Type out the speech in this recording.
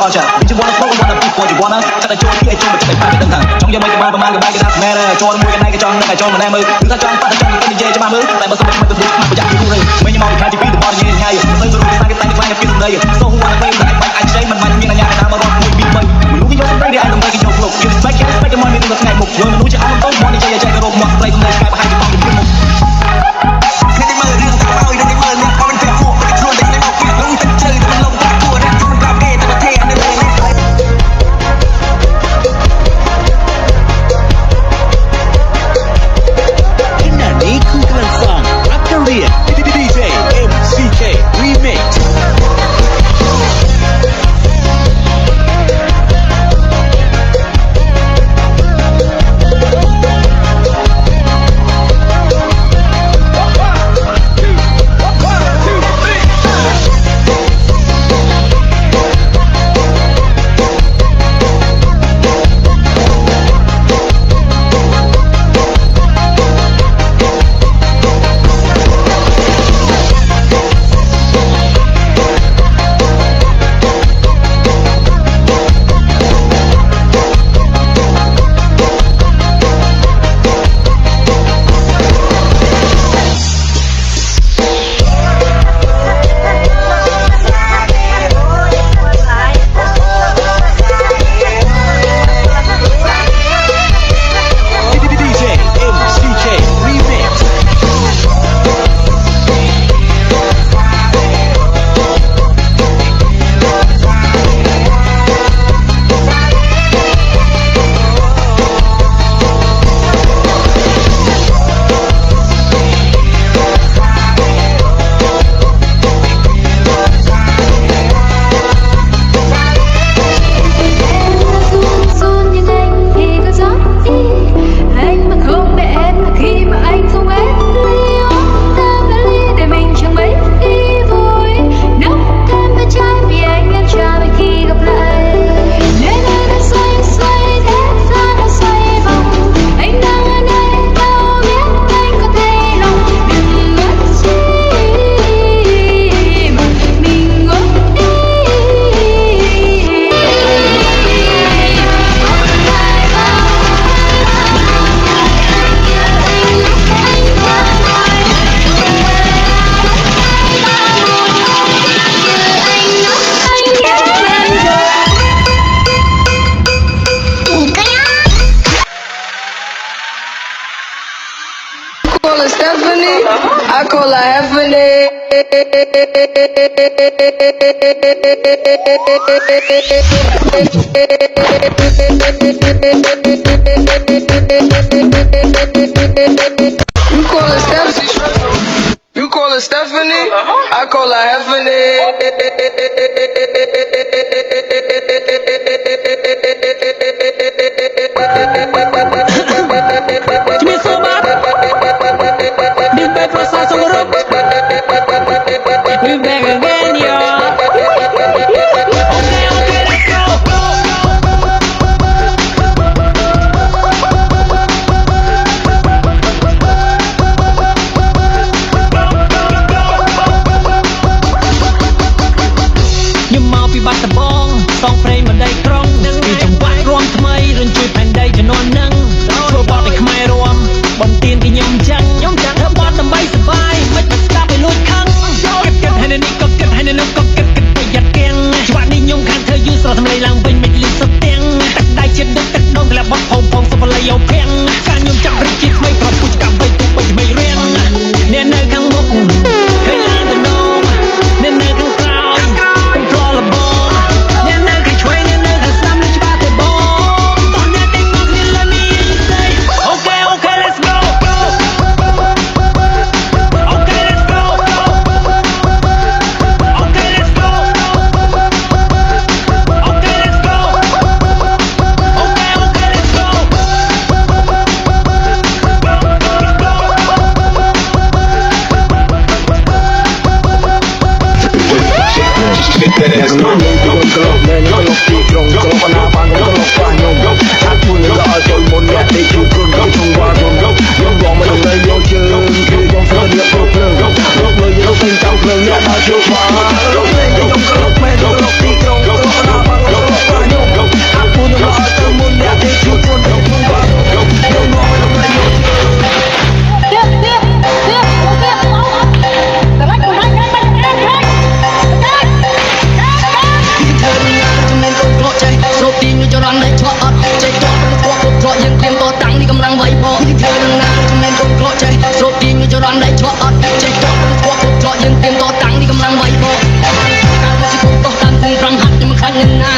on chả you wanna flow wanna beat what you wanna chắc là trôi kia trôi mà chắc là phải đừng thẳng trong giờ mấy cái ba cái đáp mẹ đây cho nó mua cái này cái cho mà em ơi cứ ta cho anh phát cho cái DJ cho ba mươi tại mà sao mà cứ mà chẳng như rồi mấy nhau thì beat the ball như ngay tới rồi sai cái tay cái này phía đây so who wanna play like anh chơi mình như là nhà nào mà rock with beat mình lúc cái giống đây đi anh đừng cái joke look you respect cái money đừng có ngày một rồi mình nuôi cho anh tốt money chơi chơi cái rock một play cùng này cái hai cái bóng đừng một cái đi mơ riêng tao bao đi mơ riêng con phải mua cái chuột để nó kia lông chân chơi mình lông ta cua đấy chúng ta kê tao thề anh đây ini kumpulan song rap Korea DJ MCK Remix. Stephanie, I call her Heavenly. You call her Stephanie, I call her Heavenly. We're back again, y'all. Okay, let's go. Nhưng mau bị bắt tập bong, song frame mà đầy krong. Vì trong quái rong thay rừng chui thành đây cho non nắng. Rồi bỏ đi khmai rong, bọn tiền thì nhom chăng. Thơ bọt tầm bay sập vai, mất bật ta bị lôi khăng. Cất hay nên có cất hay nên nó có cất phải giặt keng. Bạn đi nhung khăn thơ dư sờ thầm lây lang bên mình liên sập tiếng. Tắt đai trên đất tắt đông là bóc hồng phong sập lây ao keng. Khăn nhung chậm rít chít mây phập bụi cảm bay tụ bay mây riêng. Nên nơi khăng mốc, khơi lan từ nông. Nên nơi khăng cloud, cũng pro là bom. Nên nơi khơi chuối nên nơi khơi xăm nên cho ba thể bom. Còn nhà tình ngọc nên là mi say. Okay, let's go. Okay, let's go. Okay, let's go. Okay, let's go. Okay, let's go. Go tonight.